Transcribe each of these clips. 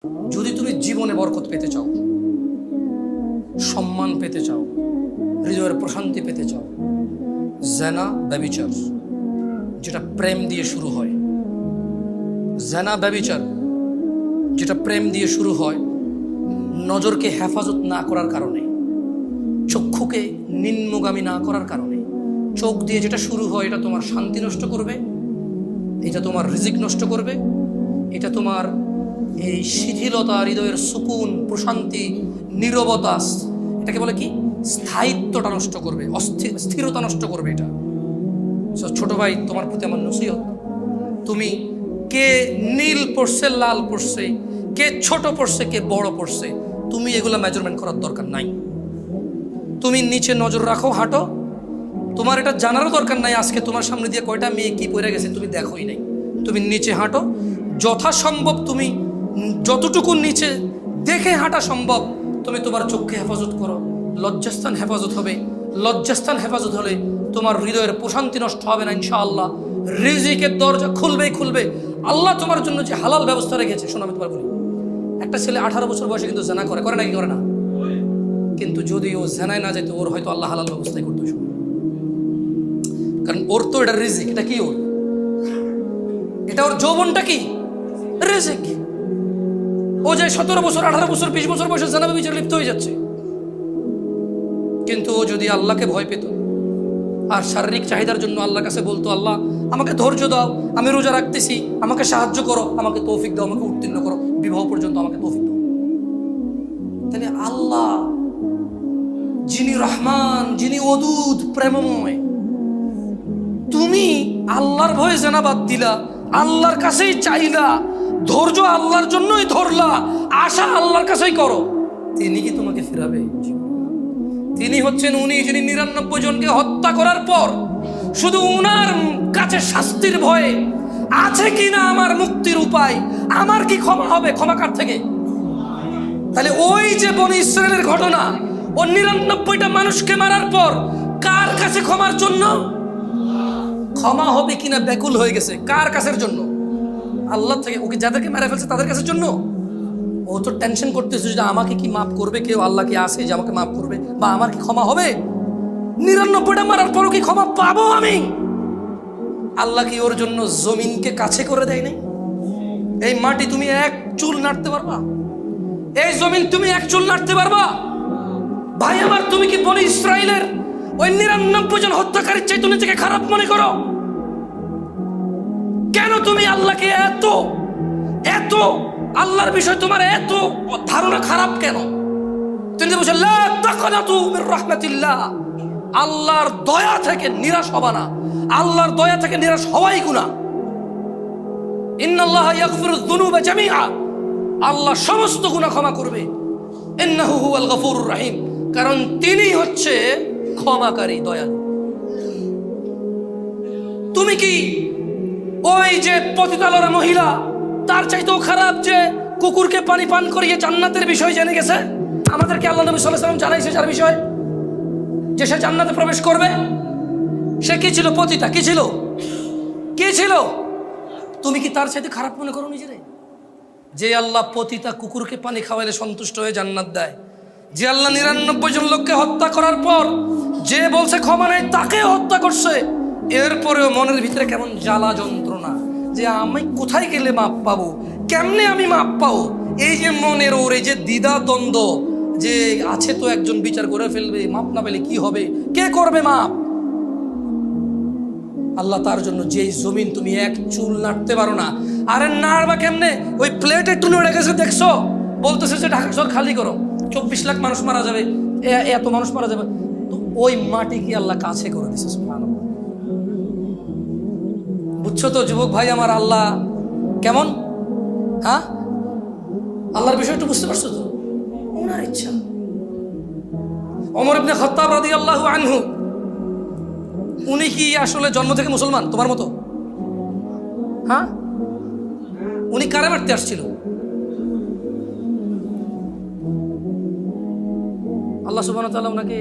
যদি তুমি জীবনে বরকত পেতে চাও, সম্মান পেতে চাও, হৃদয়ের প্রশান্তি পেতে চাও, জেনা ব্যভিচার যেটা প্রেম দিয়ে শুরু হয়, জেনা ব্যভিচার যেটা প্রেম দিয়ে শুরু হয়, নজরকে হেফাজত না করার কারণে, চক্ষুকে নিম্নগামী না করার কারণে, চোখ দিয়ে যেটা শুরু হয় এটা তোমার শান্তি নষ্ট করবে, এটা তোমার রিজিক নষ্ট করবে, এটা তোমার এই শিথিলতা, হৃদয়ের সুকুন, প্রশান্তি, নীরবতা, এটাকে বলে কি স্থায়িত্বটা নষ্ট করবে, স্থিরতা নষ্ট করবে। এটা ছোট ভাই, তোমার প্রতি আমার নসিহত, তুমি কে নীল পড়ছে, লাল পড়ছে, কে ছোট পড়ছে, কে বড় পড়ছে, তুমি এগুলা মেজারমেন্ট করার দরকার নাই। তুমি নিচে নজর রাখো, হাঁটো, তোমার এটা জানারও দরকার নাই আজকে তোমার সামনে দিয়ে কয়টা মেয়ে কি পড়ে গেছে তুমি দেখোই নাই। তুমি নিচে হাঁটো, যথাসম্ভব তুমি যতটুকু নিচে দেখে হাঁটা সম্ভব তুমি তোমার চোখকে হেফাজত করো। লজ্জাস্থান হেফাজত হবে, লজ্জাস্থান হেফাজত হলে তোমার হৃদয়ের প্রশান্তি নষ্ট হবে না ইনশাআল্লাহ। রিজিকের দরজা খুলবেই খুলবে। আল্লাহ তোমার জন্য যে হালাল ব্যবস্থা রেখেছে, শোনো আমি তোমার বলি, একটা ছেলে 18 বছর বয়সে কিন্তু জেনা করে নাকি করে না? কিন্তু যদি ও জেনায় না যেত, ওর হয়তো আল্লাহ হালাল ব্যবস্থাই করতো, কারণ ওর তো এটা রিজিক। এটা কি ওর? এটা ওর যৌবনটা কি রিজিক। ও যে 17 বছর, 18 বছর, 20 বছর বয়সে জেনা ব্যভিচারে লিপ্ত হয়ে যাচ্ছে, কিন্তু ও যদি আল্লাহকে ভয় পেত আর শারীরিক চাহিদার জন্য আল্লাহর কাছে বলতো, আল্লাহ আমাকে ধৈর্য দাও, আমি রোজা রাখতেছি, আমাকে সাহায্য করো, আমাকে তৌফিক দাও, আমাকে উত্তীর্ণ করো, বিবাহ পর্যন্ত আমাকে তৌফিক দাও, তাহলে আল্লাহ যিনি রহমান, যিনি ওদুদ, প্রেমময়, তুমি আল্লাহর ভয়ে জেনা বাদ দিলা, আল্লাহর কাছেই চাইলা, ধৈর্য আল্লাহর জন্যই ধরলা, আশা আল্লাহর কাছেই করো, তিনি কি তোমাকে ফেরাবে? তিনি হচ্ছেন উনি যিনি 99 জনকে হত্যা করার পর শুধু উনার কাছে শাস্তির ভয়ে আছে কিনা আমার মুক্তির উপায়, আমার কি ক্ষমা হবে, ক্ষমা কার থেকে? তাহলে ওই যে বনি ইসরায়েলের ঘটনা, ও 99টা মানুষকে মারার পর কার কাছে ক্ষমার জন্য, ক্ষমা হবে কিনা ব্যাকুল হয়ে গেছে, কার কাছের জন্য? আল্লাহ থেকে। ওকে যাদেরকে মেরে ফেলছে তাদের কাছের জন্য। ও তো টেনশন করতেছে যে আমাকে কি মাফ করবে কেউ, আল্লাহ কি আসে যে আমাকে মাফ করবে, বা আমার কি ক্ষমা হবে? 99টা মারার পরও কি ক্ষমা পাবো আমি? আল্লাহ কি ওর জন্য জমিনকে কাছে করে দেয় নাই? এই মাটি তুমি এক চুল নাড়তে পারবা? এই জমিন তুমি এক চুল নাড়তে পারবা? ভাই আমার, তুমি কি বনি ইসরায়েলের ওই 99 জন হত্যাকারীর চাইতে নিজেকে খারাপ মনে করো? কেন তুমি আল্লাহকে এত এত আল্লাহর বিষয় তোমার এত ধারণা খারাপ কেন? তিনি বলছেন লা তাকনাতু মির রাহমাতিল্লাহ, আল্লাহর দয়া থেকে নিরাশ হবা না। আল্লাহর দয়া থেকে নিরাশ হওয়াই গুনাহ। ইন্নাল্লাহা ইয়াগফিরুয যুনুবা জামিআ, আল্লাহ সমস্ত গুনাহ ক্ষমা করবে। ইন্নাহু হুয়াল গফুরুর রহিম, কারণ তিনি হচ্ছে ক্ষমাকারী, দয়ালু। তুমি কি ওই যে পতিতালরা মহিলা, তার চাইতেও খারাপ যে কুকুরকে পানি পান করিয়ে জান্নাতের বিষয় জেনে গেছে? আমাদেরকে আল্লাহ নবী সাল্লাল্লাহু আলাইহি ওয়াসাল্লাম জানাইছে যার বিষয় যে সে জান্নাতে প্রবেশ করবে। সে কি ছিল? পতিতা। কি ছিল? কি ছিল? তুমি কি তার চাইতে খারাপ মনে করো নিজেরে? যে আল্লাহ পতিতা কুকুরকে পানি খাওয়াইলে সন্তুষ্ট হয়ে জান্নাত দেয়, যে আল্লাহ 99 জন লোককে হত্যা করার পর যে বলছে ক্ষমা নাই, তাকে হত্যা করছে, এরপরেও মনের ভিতরে কেমন জ্বালা যন্ত্রণা যে আমি কোথায় গেলে মাপ পাবো, কেমনে আমি মাপ পাবো, এই যে মনের ওর এই যে দ্বিধা দ্বন্দ্ব যে আছে, তো একজন বিচার করে ফেলবে, মাপ না পেলে কি হবে, কে করবে মাপ? আল্লাহ তার জন্য যেই জমিন তুমি এক চুল নাড়তে পারো না, আরে নাড়বা কেমনে? ওই প্লেটে একটু নড়ে গেছে দেখছো, বলতেছে যে ঢাকা শহর খালি করো, 24 লাখ মানুষ মারা যাবে, এত মানুষ মারা যাবে, তো ওই মাটি কি আল্লাহ কাছে করে দিছে? সুবহানাল্লাহ। বুঝছো তো যুবক ভাই আমার, আল্লাহ কেমন? হ্যাঁ, আল্লাহর বিষয়টা বুঝতে পারছো তো? ওনার ইচ্ছা। ওমর ইবনে খাত্তাব রাদিয়াল্লাহু আনহু, উনি কি আসলে জন্ম থেকে মুসলমান তোমার মতো? হ্যাঁ, উনি কারে মারতে আসছিল? আল্লাহ সুবহানাহু ওয়া তাআলা ওনাকে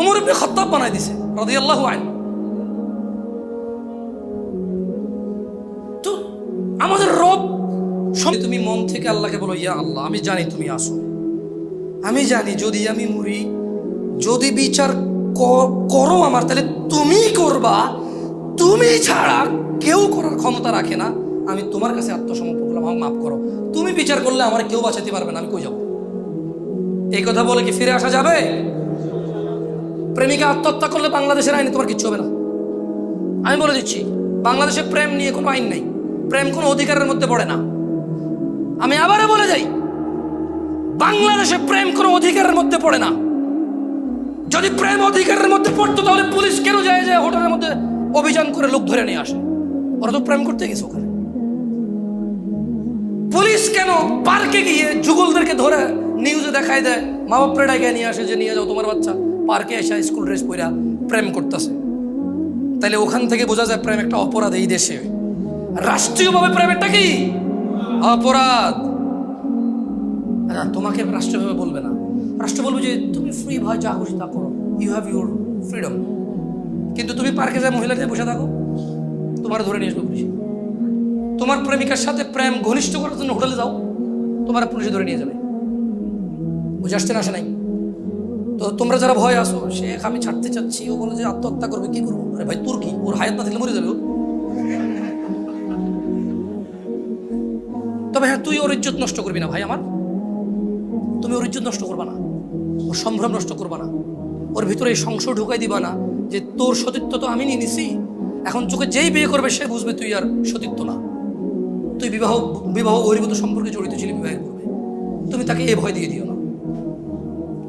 ওমর ইবনে খাত্তাব বানাই দিয়েছে রাদিয়াল্লাহু আনহু। তো আমাদের রব, তুমি মন থেকে আল্লাহকে বলো, ইয়া আল্লাহ, আমি জানি তুমি আসো, আমি জানি যদি আমি মরি, যদি বিচার করো আমার, তাহলে তুমি করবা, তুমি ছাড়া কেউ করার ক্ষমতা রাখে না। আমি তোমার কাছে আত্মসমর্পণ করলাম, আমাকে মাফ করো। তুমি বিচার করলে আমার কেউ বাঁচাতে পারবে না, আমি কই যাব? এই কথা বলে কি ফিরে আসা যাবে? প্রেমিকা আত্মহত্যা করলে বাংলাদেশের আইনে তোমার কিচ্ছু হবে না। আমি বলে দিচ্ছি, বাংলাদেশে প্রেম নিয়ে কোনো আইন নাই, প্রেম কোনো অধিকারের মধ্যে পড়ে না। আমি আবারও বলে যাই, বাংলাদেশে প্রেম কোনো অধিকারের মধ্যে পড়ে না। যদি প্রেম অধিকারের মধ্যে পড়তো তাহলে পুলিশ কেন যায় যায় হোটেলের মধ্যে অভিযান করে লোক ধরে নিয়ে আসে? ওরা তো প্রেম করতে গেছে ওখানে। পুলিশ কেন পার্কে গিয়ে যুগলদেরকে ধরে নিউজে দেখায় দেয়, মা বাপরে ডাইকে নিয়ে আসে যে নিয়ে যাও তোমার বাচ্চা পার্কে এসে স্কুল ড্রেস পরে প্রেম করতেছে? তাইলে ওখান থেকে বোঝা যায় প্রেম একটা অপরাধ এই দেশে। রাষ্ট্রীয়ভাবে প্রেমেরটা কি অপরাধ। আচ্ছা, তোমাকে রাষ্ট্রীয়ভাবে বলবে না, রাষ্ট্র বলবে যে তুমি ফ্রি ভাই, যা খুশি তা করো, ইউ হ্যাভ ইউর ফ্রিডম। কিন্তু তুমি পার্কে যায় মহিলাদের বসে থাকো, তোমার ধরে নিয়ে আসবে পুলিশ। তোমার প্রেমিকার সাথে প্রেম ঘনিষ্ঠ করার জন্য হোটেলে যাও, তোমার পুলিশে ধরে নিয়ে যাবে। বুঝে আসছে না? আসে নাই? তো তোমরা যারা ভয় আসো, শেখ আমি ছাড়তে চাচ্ছি, ও বলে যে আত্মহত্যা করবে, কি করবো? আরে ভাই তোর কি, ওর হায়াত না থাকলে মরে যাবে ও। তবে হ্যাঁ, তুই ওর ইজ্জত নষ্ট করবি না ভাই আমার, তুমি ওর ইজ্জত নষ্ট করবা না, ওর সম্ভ্রম নষ্ট করবা না, ওর ভিতরে এই সংশয় ঢুকাই দিবা না যে তোর সতীত্ব তো আমি নিয়ে নিছি, এখন চোখে যেই বিয়ে করবে সে বুঝবে তুই আর সতীত্ব না, তুই বিবাহ বহির্ভূত সম্পর্কে জড়িত ছিলি বিবাহের পূর্বে। তুমি তাকে এ ভয় দিয়ে দিও না,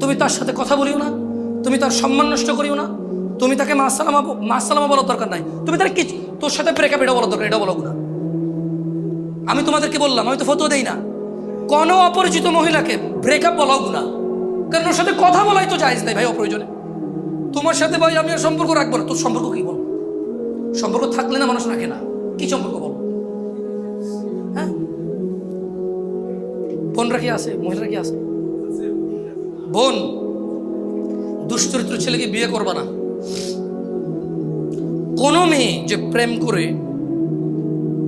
তুমি তার সাথে কথা বলিও না, তুমি তার সম্মান নষ্ট করিও না, তুমি তাকে মাসালামা বলার দরকার নাই, তুমি তার কি তোর সাথে ব্রেকআপ এটা বলার দরকার, এটা বলো না। আমি তোমাদেরকে বললাম, আমি তো ফটো দেই না, কোনো অপরিচিত মহিলাকে ব্রেকআপ বলাও গুনাহ, কারণ ওর সাথে কথা বলাই তো জায়েজ নাই ভাই অপ্রয়োজনে। তোমার সাথে ভাই আমি আর সম্পর্ক রাখবো না, তোর সম্পর্ক কি বল? সম্পর্ক থাকলে না মানুষ রাখে না, কি সম্পর্ক বল? হ্যাঁ, বোনরা কি আছে, মহিলারা কি আছে? বোন, দুশ্চরিত্র ছেলেকে বিয়ে করবা না। কোন মেয়ে যে প্রেম করে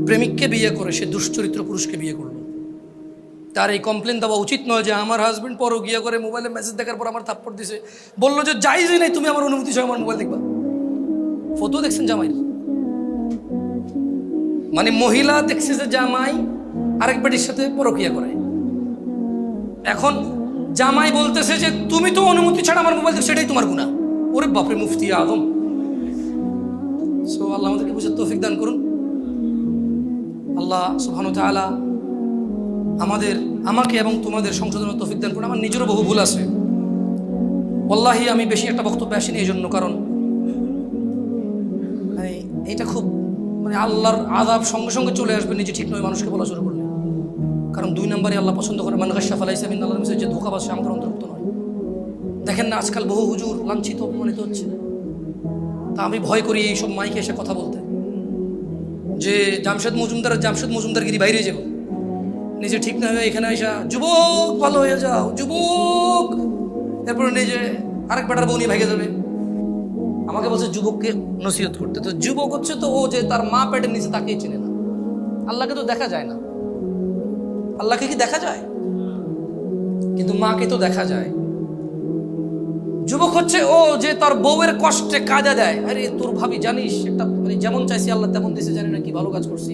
প্রেমিককে বিয়ে করে সে দুশ্চরিত্র পুরুষকে বিয়ে করলো, তার এই কমপ্লেন দেওয়া উচিত নয় যে আমার হাজবেন্ড পরকীয়া করে মোবাইলে মেসেজ দেখার পর আমার থাপ্পড় দিছে, বললো যে জায়েজই নাই, তুমি আমার অনুমতি সহ আমার মোবাইল দেখবা। ফটো দেখছেন জামাই, মানে মহিলা দেখছে যে জামাই আরেক বেটির সাথে পরকীয়া করে, এখন জামাই বলতেছে যে তুমি তো অনুমতি ছাড়া আমার মোবাইল দেখছো, সেটাই তোমার গুনাহ। ওরে বাপরে, মুফতি আদম। সো আল্লাহ আমাদেরকে বুঝার তৌফিক দান করুন। আল্লাহ সুবহানাহু ওয়া তাআলা আমাকে এবং তোমাদের সংশোধনের তৌফিক দান করুন। আমার নিজেরও বহু ভুল আছে, ওয়াল্লাহি আমি বেশি একটা বক্তব্য আসিনি এই জন্য, কারণ এইটা খুব আল্লাহর আযাব সঙ্গে সঙ্গে চলে আসবে নিজে ঠিক নয় মানুষকে বলা শুরু করলে। কারণ 2 নম্বরে আল্লাহ পছন্দ করে মান গাশশা ফালাইসা মিনাল্লাহ, যে ধোঁকাবাজ সে আমাদের অন্তর্ভুক্ত নয়। দেখেন না আজকাল বহু হুজুর লাঞ্ছিত অপমানিত হচ্ছে, তা আমি ভয় করি এইসব মাইকে এসে কথা বলতে, যে জামশেদ মজুমদারগিরি বাইরে যাব, নিজে ঠিক না হয়ে এখানে আইসা যুবক ভালো হয়ে যাও যুবক, এরপরে নিজে আরেক বেটার বউ নিয়ে ভেঙে যাবে। আমাকে বলছে যুবককে নসিহত করতে, তো যুবক হচ্ছে তো ও যে তার মা পেটের নিচে তাকেই চেনে না। আল্লাহকে তো দেখা যায় না, আল্লাহকে কি দেখা যায়? কিন্তু মাকে তো দেখা যায়। যুবক হচ্ছে ও যে তার বউয়ের কষ্টে কাজা দেয়, আরে তোর ভাবি জানিস একটা যেমন চাইছি আল্লাহ তেমন দিছে, জানি না কি ভালো কাজ করছি,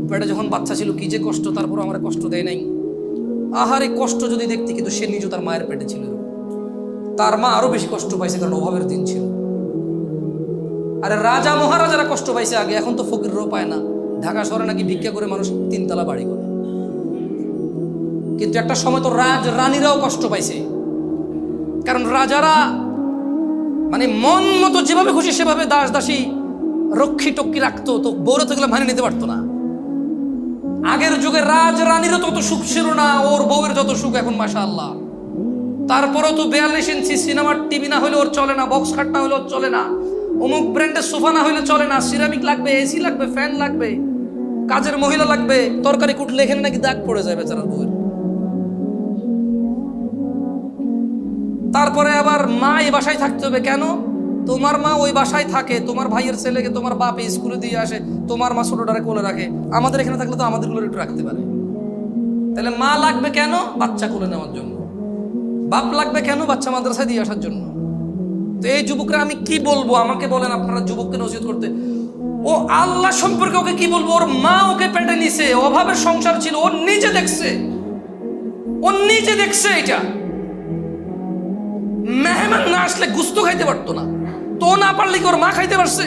পেটে যখন বাচ্চা ছিল কি যে কষ্ট, তারপর আমার কষ্ট দেয় নাই। আহারে কষ্ট যদি দেখতে, কিন্তু সে নিজে তার মায়ের পেটে ছিল, তার মা আরো বেশি কষ্ট পাইছে কারণ অভাবের দিন ছিল। আরে রাজা মহারাজারা কষ্ট পাইছে আগে, এখন তো ফকিররাও পায় না। ঢাকা শহরে নাকি ভিক্ষা করে মানুষ 3 তলা বাড়ি করে, কিন্তু একটা সময় তো রানীরাও কষ্ট পাইছে, কারণ রাজারা মন মতো যেভাবে খুশি সেভাবে দাস দাসী রক্ষী টক্ষী রাখতো, তো বউরা তো এগুলো মানিয়ে নিতে পারতো না। আগের যুগে রানীরও তত সুখ ছিল না, ওর বউয়ের যত সুখ এখন মাশাআল্লাহ। তারপরেও তো 42 ইঞ্চি সিনেমার টিভি না হলে ওর চলে না, বক্স খাট না হলে ওর চলে না, অমুক ব্র্যান্ডের সোফা না হলে চলে না, সিরামিক লাগবে, এসি লাগবে, ফ্যান লাগবে, কাজের মহিলা লাগবে, তরকারি কুটলে এখানে নাকি দাগ পড়ে যায় বেচারার বউয়ের। তারপরে আবার মা এই বাসায় থাকতে হবে কেন? তোমার মা ওই বাসায় থাকে, তোমার ভাইয়ের ছেলেকে তোমার বাপ স্কুলে দিয়ে আসে, তোমার মা ছোটটারে কোলে রাখে। আমাদের এখানে থাকলে তো আমাদের গুলো একটু রাখতে পারে, তাহলে মা লাগবে কেন? বাচ্চা কোলে নেওয়ার জন্য। বাপ লাগবে কেন? বাচ্চা মাদ্রাসায় দিয়ে আসার জন্য। তো এই যুবকরা আমি কি বলবো? আমাকে বলেন আপনারা যুবককে নসিহত করতে। ও আল্লাহ সম্পর্কে ওকে কি বলবো? ওর মা ওকে পেটে নিছে, অভাবের সংসার ছিল, ও নিজে দেখছে, ও নিজে দেখছে। এটা মেহমান না আসলে গুস্ত খাইতে পারতো না, তো না পারলে কি ওর মা খাইতে পারছে?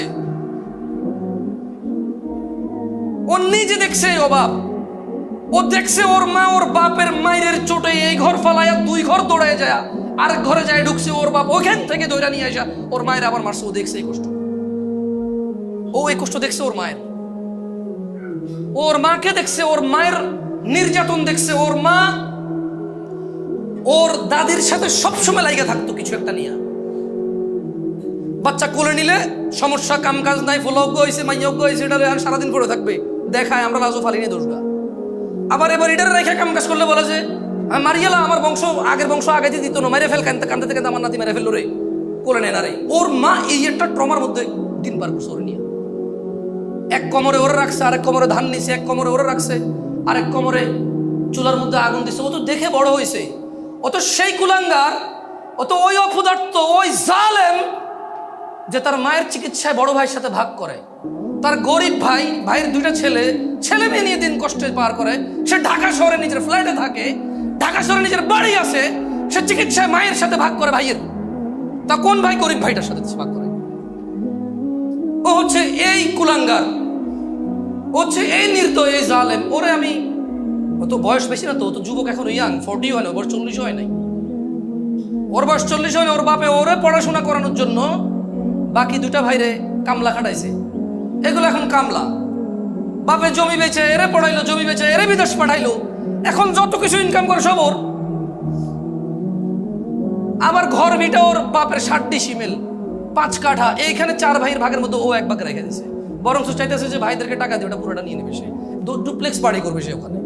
ও নিজে দেখছে অভাব, ও দেখছে ওর মা ওর বাপের মায়ের চোটে এই ঘর ফালাইয়া 2 ঘর দৌড়ায় যায়, আরেক ঘরে যায় ঢুকছে, ওর বাপ ওখান থেকে দৌড়া নিয়ে আসা ওর মায়ের আবার মারছে। ও দেখছে এই কষ্ট, ও এই কষ্ট দেখছে ওর মায়ের, ওর মাকে দেখছে, ওর মায়ের নির্যাতন দেখছে। ওর মা ওর দাদির সাথে সবসময় লাইগা থাকতো কিছু একটা নিয়ে। বাচ্চা কোলে নিলে সমস্যা, কাম কাজ নাই, ফলজ্ঞ হয়েছে, মাইয়জ্ঞ হয়েছে, এটা সারাদিন পড়ে থাকবে, দেখায় আমরা রাজু ফালিনি দোষগা। আবার এবার এটার রেখে কাম কাজ করলে বলে যে মারিয়ালা আমার বংশ, আগের বংশ আগাইতে দিত না, মেরে ফেল, কান্দতে কান্দতে আমার নাতি মেরে ফেললো রে, কোলে নেয় না রে। ওর মা এই একটা ট্রমার মধ্যে দিন পার করছে। ওর নিয়ে এক কোমরে ওরে রাখছে, আরেক কোমরে ধান নিছে, এক কোমরে ওরে রাখছে, আরেক কোমরে চুলার মধ্যে আগুন দিছে। ও তো দেখে বড় হয়েছে, ও তো সেই কুলাঙ্গার, ও তো ওই অপদার্থ, ওই জালেম যে তার মায়ের চিকিৎসায় বড় ভাইয়ের সাথে ভাগ করে। তার গরিব ভাই, ভাইয়ের 2টা ছেলে মেয়ে নিয়ে দিন কষ্টে পার করে। সে ঢাকা শহরে নিজের ফ্ল্যাটে থাকে, ঢাকা শহরে নিজের বাড়ি আছে, সে চিকিৎসায় মায়ের সাথে ভাগ করে ভাইয়ের। তা কোন ভাই গরিব ভাইটার সাথে ভাগ করে? ও হচ্ছে এই কুলাঙ্গার, ও হচ্ছে এই নির্দয়, এই জালেম। ওরে আমি, ও তো বয়স বেশি না, তো ও তো যুবক, এখন ইয়াং, 40 হয় না, ওর 40 হয় নাই, ওর বয়স 40 হয় না। ওর বাপে ওরে পড়াশোনা করানোর জন্য বাকি 2টা ভাইরে কামলা খাটাইছে। এগুলো এখন কামলা। বাপে জমি বেচে এরে পড়াইলো, জমি বেচে এরে বিদেশ পাঠাইলো, এখন যত কিছু ইনকাম করে সব ওর। আবার ঘর ভিটা ওর বাপের 60 ডিসিমেল, 5 কাঠা, এইখানে 4 ভাইয়ের ভাগের মধ্যে ও 1 ভাগ রেখে দিছে। বরং চাইতেছে যে ভাইদেরকে টাকা দিয়ে ওটা পুরোটা নিয়ে নেবে, সে ডুপ্লেক্স বাড়ি করবে সে ওখানে।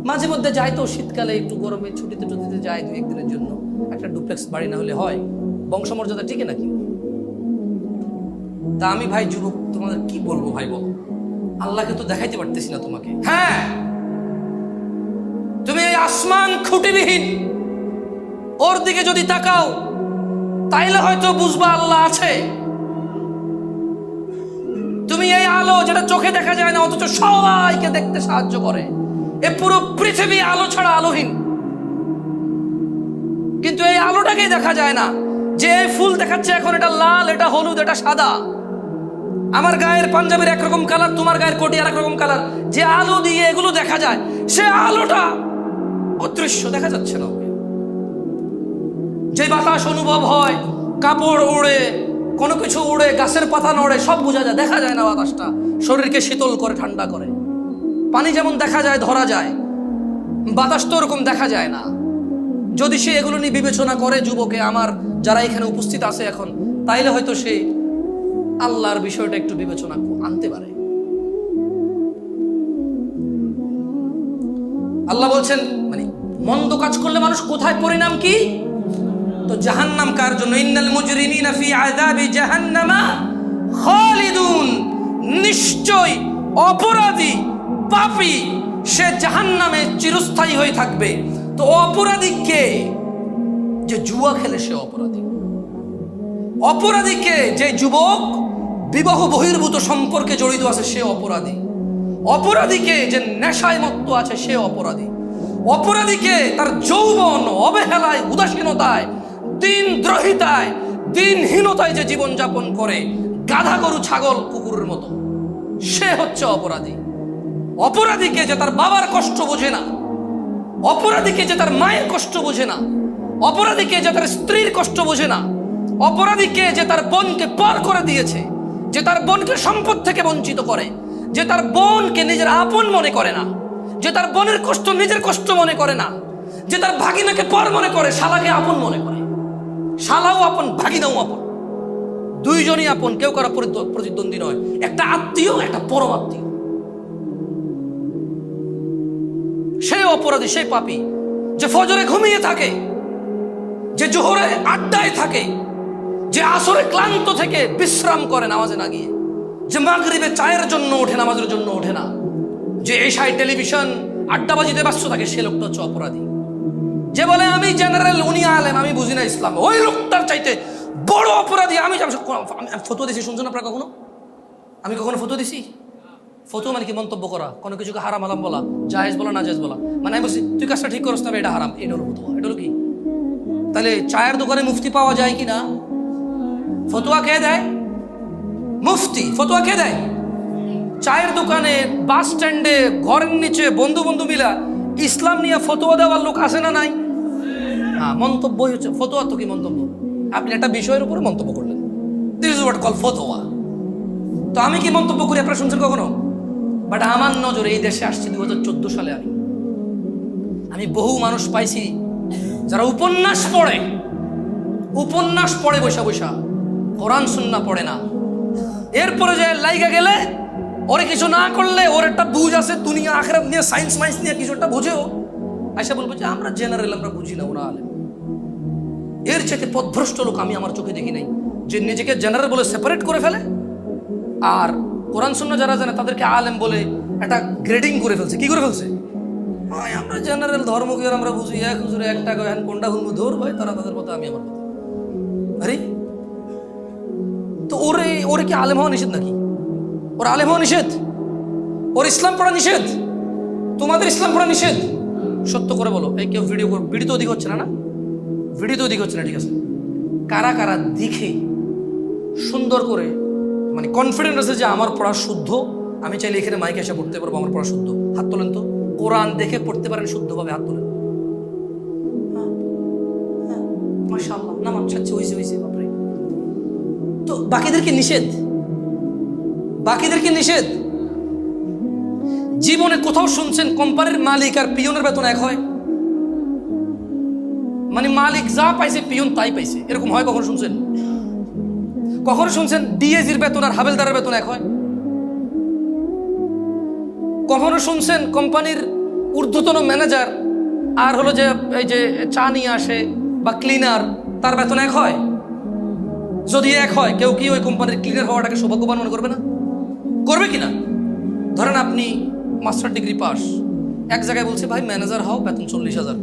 মাঝে মধ্যে যায় তো শীতকালে একটু গরমে ছুটিতে টুটিতে যায় 2-1 দিনের জন্য। একটা ডুপ্লেক্স বাড়ি না হলে হয়? বংশমর্যাদা টিকে নাকি? তা আমি ভাই যুবক তোমাদের কি বলবো ভাই, বলো? আল্লাহকে তো দেখাইতে পারতেছি না তোমাকে। হ্যাঁ, তুমি এই আসমান খুঁটিবিহীন ওর দিকে যদি তাকাও, তাইলে হয়তো বুঝবা আল্লাহ আছে। তুমি এই আলো যেটা চোখে দেখা যায় না, অথচ সবাইকে দেখতে সাহায্য করে, এ পুরো পৃথিবী আলো ছাড়া আলোহীন। কিন্তু এই আলোটাকেই দেখা যায় না। যে ফুল দেখাচ্ছে এখন, এটা লাল, এটা হলুদ, এটা সাদা। আমার গায়ের পাঞ্জাবির একরকম কালার, তোমার গায়ের কোটি আর একরকম কালার। যে আলো দিয়ে এগুলো দেখা যায়, সে আলোটা অদৃশ্য, দেখা যাচ্ছে না। যে বাতাস অনুভব হয়, কাপড় উড়ে, কোনো কিছু উড়ে, গাছের পাতা নড়ে, সব বোঝা যায়, দেখা যায় না। বাতাসটা শরীরকে শীতল করে, ঠান্ডা করে। পানি যেমন দেখা যায়, ধরা যায়, বাতাস তো ওরকম দেখা যায় না। যদি সে এগুলো নিয়ে বিবেচনা করে, যুবকে আমার যারা এখানে উপস্থিত আছে এখন, তাইলে হয়তো সে আল্লাহর বিষয়টা একটু বিবেচনা আনতে পারে। আল্লাহ বলছেন, মানে মন্দ কাজ করলে মানুষ কোথায়, পরিণাম কি? তো জাহান্নাম কার জন্য? ইন্নাল মুজরিমিনা ফি আযাবি জাহান্নামা খালিদুন, নিশ্চয় অপরাধী পাপী সে জাহান্নামে চিরস্থায়ী হয়ে থাকবে। তো অপরাধী কে? যে জুয়া খেলে সে অপরাধী। অপরাধী কে? যে যুবক বিবাহ বহির্ভূত সম্পর্কে জড়িত আছে, সে অপরাধী। অপরাধীকে যে নেশায় মত্ত আছে, সে অপরাধী। অপরাধীকে তার যৌবন অবহেলায়, উদাসীনতায়, দিনদ্রোহিতায়, দিনহীনতায় যে জীবনযাপন করে, গাধা গরু ছাগল কুকুরের মতো, সে হচ্ছে অপরাধী। অপরাধীকে যে তার বাবার কষ্ট বোঝে না, অপরাধীকে যে তার মায়ের কষ্ট বোঝে না, অপরাধীকে যে তার স্ত্রীর কষ্ট বোঝে না, অপরাধীকে যে তার বোনকে পর করে দিয়েছে, যে তার বোনকে সম্পদ থেকে বঞ্চিত করে, যে তার বোনকে নিজের আপন মনে করে না, যে তার বোনের কষ্ট নিজের কষ্ট মনে করে না, যে তার ভাগিনাকে পর মনে করে, শালাকে আপন মনে করে। শালাও আপন, ভাগিনাও আপন, দুইজনই আপন, কেউ কারো প্রতিদ্বন্দ্বী নয়। একটা আত্মীয়, একটা পরম আত্মীয়। সে অপরাধী, সে পাপী। যে ফজরে ঘুমিয়ে থাকে, যে জোহরে আড্ডায় থাকে, যে আসরে ক্লান্ত থেকে বিশ্রাম করে নামাজে না গিয়ে, যে মাগরিবে চায়ের জন্য ওঠে, নামাজের জন্য ওঠে না, যে এশায় টেলিভিশন আড্ডাবাজিতে ব্যস্ত থাকে, সে লোকটা হচ্ছে অপরাধী। যে বলে আমি জেনারেল, উনি আলেম, আমি বুঝি না ইসলাম, ওই লোকটার চাইতে বড় অপরাধী। আমি ফতোয়া দিছি, শুনছেন আপনারা কখনো? আমি কখনো ফতোয়া দিছি? ফতোয়া মানে কি? মন্তব্য করা, কোনো কিছুকে হারাম হালাম বলা, জায়েজ বলা, না জায়েজ বলা। মানে আমি বলছি তুই কাজটা ঠিক করছ না, এটা হারাম, এটা হলো ফতোয়া। এটা হলো কি? তাহলে চায়ের দোকানে মুফতি পাওয়া যায় কি না? ফতোয়া কে দেয়? মুফতি। ফতোয়া কে দেয়? চায়ের দোকানে, বাস স্ট্যান্ডে, ঘরের নিচে বন্ধু বন্ধু মিলা ইসলাম নিয়ে ফতোয়া দেওয়ার লোক আছে না নাই? হ্যাঁ, মন্তব্যই হচ্ছে ফতোয়া। তো কি মন্তব্য? আপনি একটা বিষয়ের উপরে মন্তব্য করলেন, দিস ইজ হোয়াট কল ফতোয়া। তো আমি কি মন্তব্য করি আপনারা শুনছেন কখনো? বাট আমার নজরে এই দেশে আসছি 2014 সালে। আমি বহু মানুষ পাইছি যারা উপন্যাস পড়ে বৈশা বৈশা, কোরআন সুন্নাহ পড়ে না। এরপরে যে লাইগা গেলে ওরে কিছু না করলে, ওর একটা বুঝ আছে দুনিয়া আখিরাত নিয়ে, সায়েন্স মাইন্স নিয়ে কিছু একটা বুঝেও আইসা বলবো যে আমরা জেনারেল, আমরা বুঝি না, ওরা আলেম। এর চাইতে পথভ্রষ্ট লোক আমি আমার চোখে দেখি নাই, যে নিজেকে জেনারেল বলে সেপারেট করে ফেলে, আর কোরআন সুন্নাহ যারা জানে তাদেরকে আলেম বলে একটা গ্রেডিং করে ফেলছে। কি করে ফেলছে? আমরা জেনারেল, ধর্ম কি আমরা বুঝি, এক হুজুরে একটা কোনটা হুলমু ধর ভাই, তারা তাদের কথা, আমি আমার কথা। আরে তো ওরে কি আলেম হওয়া নিষেধ নাকি? ওর আলেম হওয়া নিষেধ? ওর ইসলাম পড়া নিষেধ? তোমাদের ইসলাম পড়া নিষেধ? সত্য করে বলো। এই কেউ ভিডিও তো অধিক হচ্ছে না, না ভিডিও তো অধিক হচ্ছে না, ঠিক আছে? কারা কারা দেখে সুন্দর করে, মানে কনফিডেন্ট আছে যে আমার পড়া শুদ্ধ, আমি চাইলে এখানে মাইকে এসে পড়তে পারবো, আমার পড়া শুদ্ধ? হাত তোলেন তো। কোরআন দেখে পড়তে পারেন শুদ্ধভাবে, হাত তোলেন। মাশাআল্লাহ, নামান ছাড়ছে, হইছে বাপরে। তো বাকিদেরকে নিষেধ। জীবনে কোথাও শুনছেন কোম্পানির মালিক আর পিয়নের বেতন এক হয়? মানে মালিক যা পাইছে পিয়ন তাই পাইছে, এরকম হয়? কখনো শুনছেন? কখনো শুনছেন ডিএজির বেতন আর হাবেলদারের বেতন এক হয়? কখনো শুনছেন কোম্পানির ঊর্ধ্বতন ম্যানেজার আর হলো যে এই যে চা নিয়ে আসে বা ক্লিনার, তার বেতন এক হয়? যদি এক হয়, কেউ কি ওই কোম্পানির ক্লিনার হওয়াটাকে সৌভাগ্যবান মনে করবে না? করবে কিনা? ধরেন আপনি মাস্টার ডিগ্রি পাস, এক জায়গায় বলছে ভাই ম্যানেজার হও, বেতন 40,000।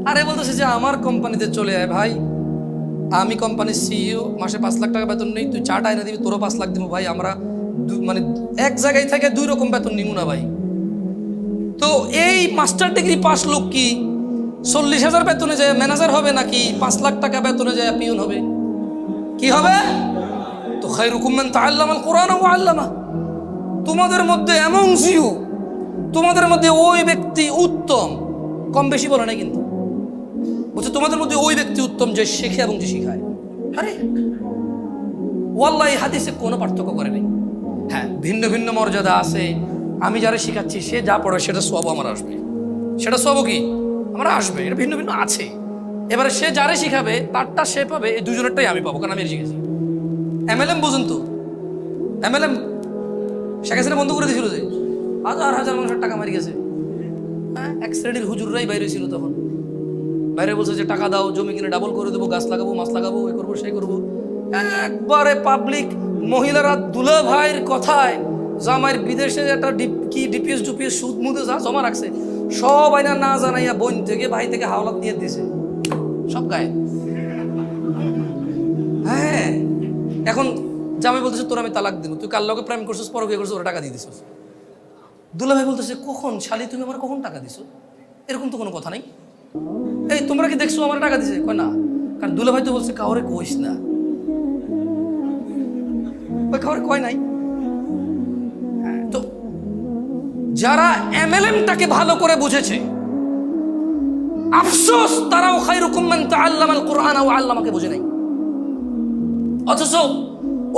আরে বলতেছে যে আমার কোম্পানিতে চলে আয় ভাই, আমি কোম্পানির সিইও, মাসে 5 লাখ টাকা বেতন নেই, তুই চাটা এনে দিবি, তোরও 5 লাখ দিব ভাই, আমরা মানে এক জায়গায় থেকে 2 রকম বেতন নিব না ভাই। তো এই মাস্টার ডিগ্রি পাস লোক কি 40,000 বেতনে যায় ম্যানেজার হবে, নাকি 5 লাখ টাকা বেতনে যায় পিয়ন হবে? কি হবে? তো খায়রুকুম মান তাআল্লামাল কুরআন ওয়া আল্লামা। তোমাদের মধ্যে তোমাদের মধ্যে ওই ব্যক্তি উত্তম, কম বেশি বলে না কিন্তু, বলছে তোমাদের মধ্যে ওই ব্যক্তি উত্তম যে শেখে এবং যে শিখায়। আরে ওয়াল্লাহি হাদিসে কোনো পার্থক্য করে নেই। হ্যাঁ, ভিন্ন ভিন্ন মর্যাদা আছে। আমি যারা শিখাচ্ছি সে যা পড়ে সেটা সওয়াব আমার আসবে, সেটা সওয়াব কি আমার আসবে, এটা ভিন্ন ভিন্ন আছে। এবারে সে যারে শিখাবে তারটা সে পাবে, এই দুজনেরটাই আমি পাবো, কারণ আমি শিখেছি। এমএলএম বুঝুন তো, এমএলএম শেখ হাসিনা বন্ধ করে দিয়েছিল, যে হাজার হাজার মানুষের টাকা মারি গেছে। হ্যাঁ, এক শ্রেণীর হুজুররাই বাইরে ছিল তখন, বাইরে বলছে যে টাকা দাও, জমি কিনে ডাবল করে দেবো, গাছ লাগাবো, মাছ লাগাবো, এই করবো সেই করবো। একবারে পাবলিক মহিলারা দুলা ভাইয়ের কথায় জামাইয়ের বিদেশে একটা ডিপিএস সুদ মুদে যা জমা রাখছে সব আইনা না জানাইয়া বোন থেকে ভাই থেকে হাওলাত দিয়ে দিয়েছে সব গায়ে। হ্যাঁ, এখন জামাই বলতেছে তোর আমি তালাক দিব, তুই কার লগে প্রেম করছিস, পর বিয়ে করছিস, ওরা টাকা দিয়ে দিছিস। দুলা ভাই বলতেছে কখন শালি তুমি আমার কখন টাকা দিছো? এরকম তো কোনো কথা নাই। এই তোমরা কি দেখছো আমার টাকা দিছে? কয় না। কারণ দুলা ভাই তো বলছে কাউরে কইস না, ওই কাউরে কয় নাই। তো যারা এমএলএমটাকে ভালো করে বুঝেছে, আফসোস তারাও খায়রুকুম মান তাআল্লামাল কুরআন ওয়া আল্লামাকে বুঝে নাই। অথচ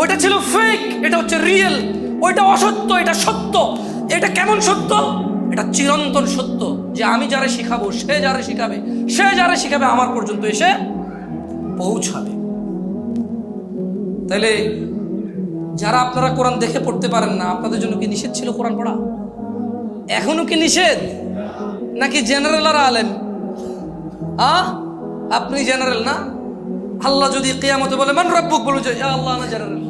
ওইটা ছিল ফেক, এটা হচ্ছে রিয়েল। ওইটা অসত্য, এটা সত্য। এটা কেমন সত্য? এটা চিরন্তন সত্য, যে আমি যারা শিখাবো সে যারা শিখাবে আমার পর্যন্ত এসে পৌঁছাবে। তাইলে যারা আপনারা কোরআন দেখে পড়তে পারেন না, আপনাদের জন্য কি নিষেধ ছিল কোরআন পড়া? এখনো কি নিষেধ? নাকি জেনারেল আর আলেম? আপনি জেনারেল না? আল্লাহ যদি কিয়ামতে বলে মান রাব্বুক, বলুন যে ইয়া আল্লাহ আনা জেনারেল,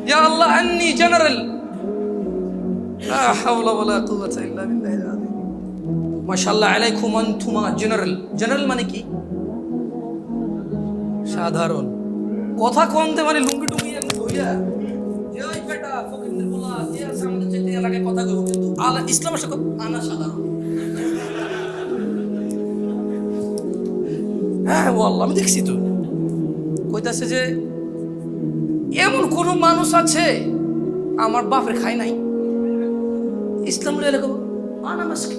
ইয়া আল্লাহ আন্নী জেনারেল। লা হাওলা ওয়ালা কুওয়াতা ইল্লা বিল্লাহিল আযীম। মাশাআল্লাহ আলাইকুম আনতুমা জেনারেল। জেনারেল মানে কি? সাধারণ। কথা কমতে মানে লুঙ্গি টুঙ্গি ধইয়া এই বেটা ফকিরদের বলা যে আছে আমাদের চাইতে এলাকায় কথা কইব, কিন্তু ইসলামের সাথে আনা সাধারণ। হ্যাঁ ওয়াল্লাহ আমি দেখছি তো, কইতাছে যে এমন কোন মানুষ আছে আমার বাপের খাই নাই, ইসলাম এলাকা আনা মাসকি।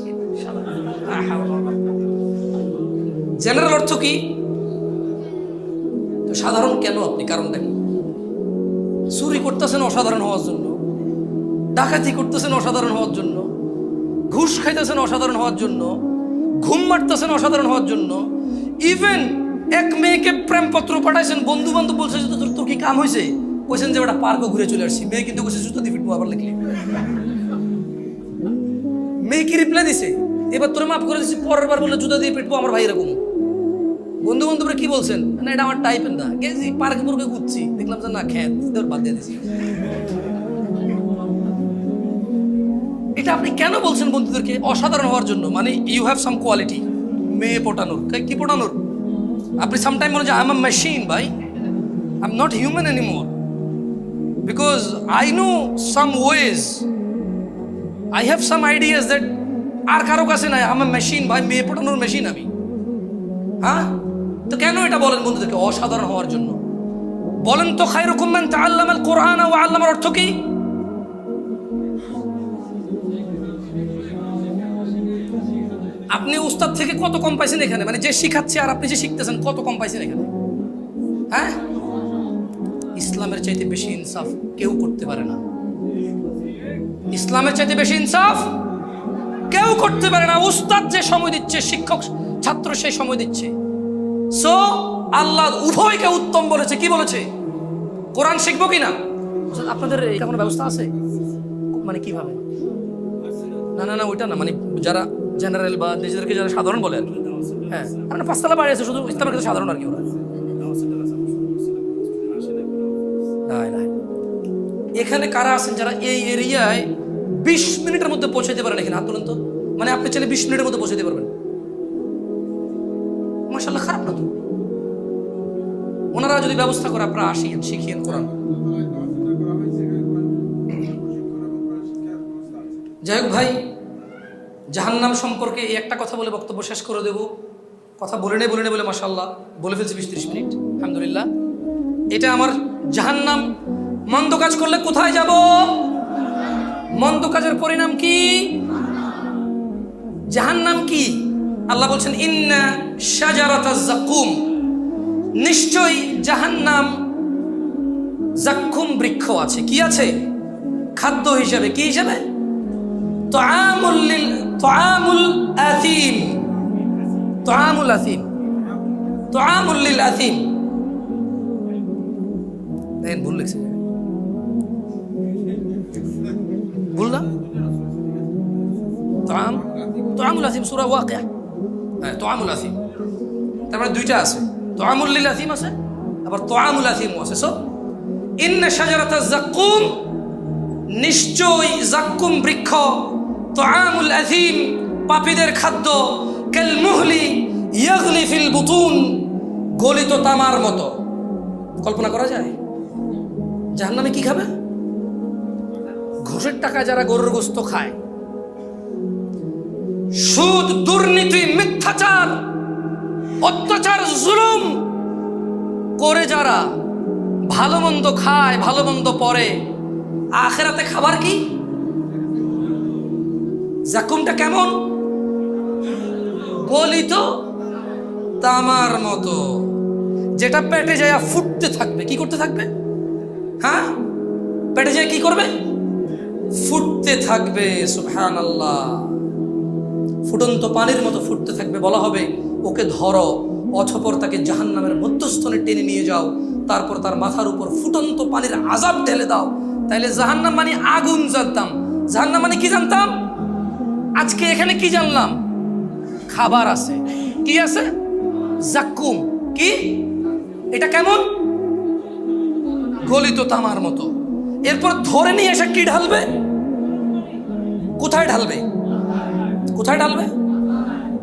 জেনারেল অর্থ কি? তো সাধারণ কেন আপনি? কারণটা কি? চুরি করতেছেন অসাধারণ হওয়ার জন্য, ডাকাতি করতেছেন অসাধারণ হওয়ার জন্য, ঘুষ খাইতেছেন অসাধারণ হওয়ার জন্য, ঘুম মারতেছেন অসাধারণ হওয়ার জন্য, ইভেন এক মেয়েকে প্রেমপত্র পাঠাইছেন, বন্ধু বান্ধব বলছে যে তোর কি কাম হয়েছে, কইছেন যে ওটা পার্কে ঘুরে চলে আসছি, মেয়ে কিন্তু কইছে জুতো দিয়ে ফিটবো আবার লিখলি। মেয়ে কি রিপ্লাই দিছে, এবার তোরে মাফ করে দিচ্ছি, পরের বার বললে জুতো দিয়ে পিটবো আমার ভাই এরকম। বন্ধু বান্ধবরা কি বলছেন, না এটা আমার টাইপের না, গেছি পার্কে পুরকে ঘুরছি, দেখলাম যে না খেত বাদ দিয়ে দিছি। এটা আপনি কেন বলছেন বন্ধুদেরকে? অসাধারণ হওয়ার জন্য, মানে ইউ হ্যাভ সাম কোয়ালিটি। মেয়ে পটানোর কি পটানোর? আপনি সামটাইম বলেন যে আই এম আ মেশিন ভাই, I am not human anymore, because I know some ways, I have some ideas that are কারো কাছে নাই। আমার মেশিন ভাই, মেয়ে পটানোর মেশিন আমি। হ্যাঁ, তো কেন এটা বলেন বন্ধুদেরকে? অসাধারণ হওয়ার জন্য। বলেন তো খায়রুকুম মান তাআল্লামাল কুরআন ওয়া আল্লামার অর্থ কি? আপনি উস্তাদ থেকে কত কম পাইছেন এখানে? মানে যে শিখাচ্ছে আর আপনি যে শিখতেছেন কত কম পাইছেন এখানে? হ্যাঁ, ইসলামের চাইতে বেশি ইনসাফ কেউ করতে পারে না। ইসলামের চাইতে বেশি ইনসাফ কেউ করতে পারে না। উস্তাদ যে সময় দিচ্ছে, শিক্ষক ছাত্র সেই সময় দিচ্ছে। সো আল্লাহ উভয়কে উত্তম বলেছে। কি বলেছে? কোরআন শিখবো কিনা? আপনাদের এটা কোনো ব্যবস্থা আছে? মানে কিভাবে? না না না ওইটা না, মানে যারা জেনারেল বা নিজেদেরকে যারা সাধারণ বলে আর কি। হ্যাঁ, মানে পাঁচতলা বাড়ি আছে, শুধু ইসলামের কাছে সাধারণ আর কি। ওরা এখানে কারা আছেন যারা এই এরিয়ায় 20 মিনিটের মধ্যে পৌঁছাতে পারেন? এখানে হাত তুলেন তো। মানে আপনি চাইলে 20 মিনিটের মধ্যে পৌঁছাতে পারবেন। মাশাআল্লাহ, খারাপ না তো। ওনারা যদি ব্যবস্থা করে আপনারা আসিয়েন, শিখিয়েন কোরআন। যাই হোক ভাই, জাহান্নাম সম্পর্কে এই একটা কথা বলে বক্তব্য শেষ করে দেব। কথা বলে নেই বলে মাশাআল্লাহ বলে ফেলছি 20-30 মিনিট, আলহামদুলিল্লাহ। এটা আমার জাহান্নাম। মন্দ কাজ করলে কোথায় যাব? মন্দ কাজের পরিণাম কি? জাহান্নাম কি? আল্লাহ বলছেন ইন্না শাজারাতাজ যাকুম, নিশ্চয়ই জাহান্নাম যাক্কুম বৃক্ষ আছে। কি আছে? খাদ্য হিসাবে। কি হিসাবে? তুআমুল আথিম। তুআমুল আথিম, তুআমুল লিল আথিম। দেখেন ভুল লিখছে, ভুল না? তুআমুল আথিম সূরা ওয়াকিয়া। হ্যাঁ, তুআমুল আথিম। তার মানে দুইটা আছে, তুআমুল লিল আথিম আছে, আবার তুআমুল আথিমও আছে। সো ইন্না শাজারাতাজ যাকুম, নিশ্চয় যাক্কুম বৃক্ষ, তুআমুল আথিম পাপীদের খাদ্য, কাল মুহলি ইয়াগলি ফিল বুতুন, গলিত তামার মতো। কল্পনা করা যায়? জাহান্নামে কি খাবে? ঘুষের টাকা যারা গরুর গোস্ত খায়, সুদ, দুর্নীতি, মিথ্যাচার, অত্যাচার, জুলুম করে যারা ভালো মন্দ খায়, ভালো মন্দ পরে, আখেরাতে খাবার কি? জাকুমটা কেমন? গলিত তামার মতো, যেটা পেটে যায় ফুটতে থাকবে। কি করতে থাকবে? হ্যাঁ, পেটে যায় কি করবে? ফুটতে থাকবে। সুবহানাল্লাহ। ফুটন্ত পানির মতো ফুটতে থাকবে। বলা হবে ওকে ধরো, অতঃপর তাকে জাহান্নামের মধ্যস্থলে টেনে নিয়ে যাও, তারপর তার মাথার উপর ফুটন্ত পানির আযাব ঢেলে দাও। তাইলে জাহান্নাম মানে আগুন জানতাম, জাহান্নাম মানে কি জানতাম? আজকে এখানে কি জানলাম? খাবার আছে। কি আছে? যাক্কুম। কি এটা? কেমন? গলিত তামার মতো। এরপর ধরে নিয়ে এসে কি ঢালবে? কোথায় ঢালবে? কোথায় ঢালবে?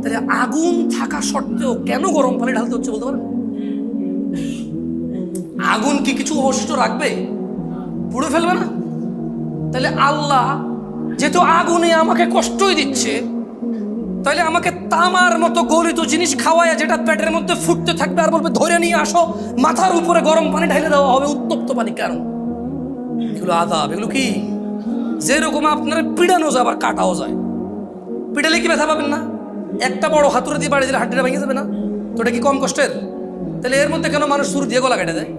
তাহলে আগুন থাকা সত্ত্বেও কেন গরম পানি ঢালতে হচ্ছে বলতে পারেন? আগুন কি কিছু অবশিষ্ট রাখবে? পুড়ে ফেলবে না? তাহলে আল্লাহ যেহেতু আগুনে আমাকে কষ্টই দিচ্ছে, তাহলে আমাকে তামার মতো গলিত জিনিস খাওয়ায় যেটা পেটের মধ্যে ফুটতে থাকবে আর বলবে ধরে নিয়ে আসো, মাথার উপরে গরম পানি ঢেলে দেওয়া হবে, উত্তপ্ত পানি। কেন? এগুলো আযাব। এগুলো কি? যেরকম আপনার পিড়ানো যায় আবার কাটাও যায়। পিটালে কি ব্যথা পাবেন না? একটা বড় হাতুড়ে দিয়ে বাড়ি দিলে হাড্ডিটা ভেঙে যাবে না? তো এটা কি কম কষ্টের? তাহলে এর মধ্যে কেন মানুষ সুর দিয়ে গলা কেটে দেয়?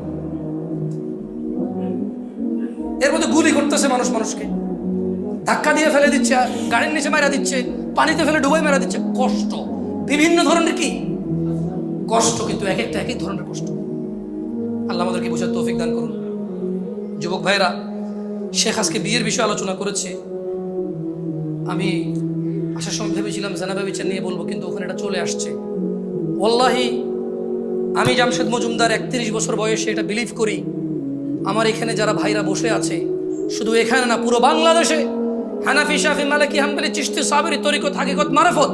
এর মধ্যে গুলি করতেছে মানুষ মানুষকে, ধাক্কা দিয়ে ফেলে দিচ্ছে, গাড়ির নিচে মেরা দিচ্ছে, পানিতে ফেলে ডুবাই মেরা দিচ্ছে। কষ্ট বিভিন্ন ধরনের, কি কষ্ট, কিন্তু এক একটা একই ধরনের কষ্ট। আল্লাহ আমাদেরকে বোঝার তৌফিক দান করুন। যুবক ভাইরা, শেখ আজকে বিয়ের বিষয়ে আলোচনা করেছে। আমি আসার সময় ভেবেছিলাম জানাবা বিচার নিয়ে বলবো, কিন্তু ওখানে এটা চলে আসছে। ওয়াল্লাহি আমি জামশেদ মজুমদার 31 বছর বয়সে এটা বিলিভ করি। আমার এখানে যারা ভাইরা বসে আছে, শুধু এখানে না, পুরো বাংলাদেশে হানাফি, শাফি, মালিকি, হাম্বলি, চিশতি, সাবরি, তরিকত, হাকিকত, মারফত,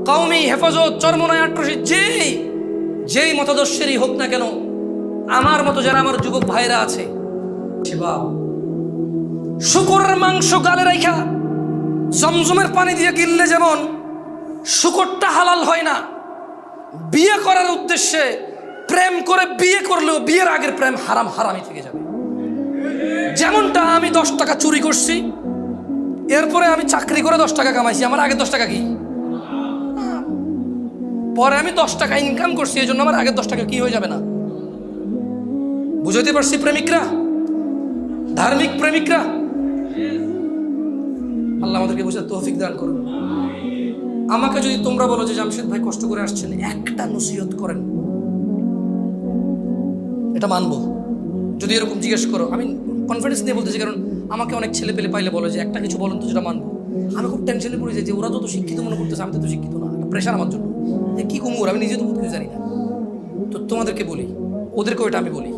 কওমি, হেফাজত, চরমনায়, আট্রসি, যেই মতাদর্শেরই হোক না কেন, আমার মতো যারা আমার যুবক ভাইরা আছে, শুকরের মাংস গালে রাখা জমজমের পানি দিয়ে গিললে যেমন শুকরটা হালাল হয় না, বিয়ে করার উদ্দেশ্যে প্রেম করে বিয়ে করলেও বিয়ের আগের প্রেম হারাম হারামি থেকে যাবে। যেমনটা আমি 10 টাকা চুরি করছি, এরপরে আমি চাকরি করে 10 টাকা কামাইছি, আমার আগে 10 টাকা কি? পরে আমি 10 টাকা ইনকাম করছি, এই জন্য আমার আগের 10 টাকা কি হয়ে যাবে না? বুঝাইতে পারছি প্রেমিকরা, ধার্মিক প্রেমিকরা? আল্লাহ আমাদেরকে বুঝার তৌফিক দান করুন। আমাকে যদি তোমরা বলো যে জামশেদ ভাই কষ্ট করে আসছেন, একটা নসিহত করেন, এটা মানবো। যদি এরকম জিজ্ঞেস করো, আমি কনফিডেন্স নিয়ে বলতেছি, কারণ আমাকে অনেক ছেলে পেলে পাইলে বলে যে একটা কিছু বলেন তো যেটা মানবো। আমি খুব টেনশনে পড়ে যাই যে ওরা তো শিক্ষিত মনে করতেছে, আমি তো শিক্ষিত না। প্রেশার আমার জন্য যে কি কুমুর, আমি নিজে তো বুঝতে জানি না। তো তোমাদেরকে বলি, ওদেরকে ওইটা আমি বলি,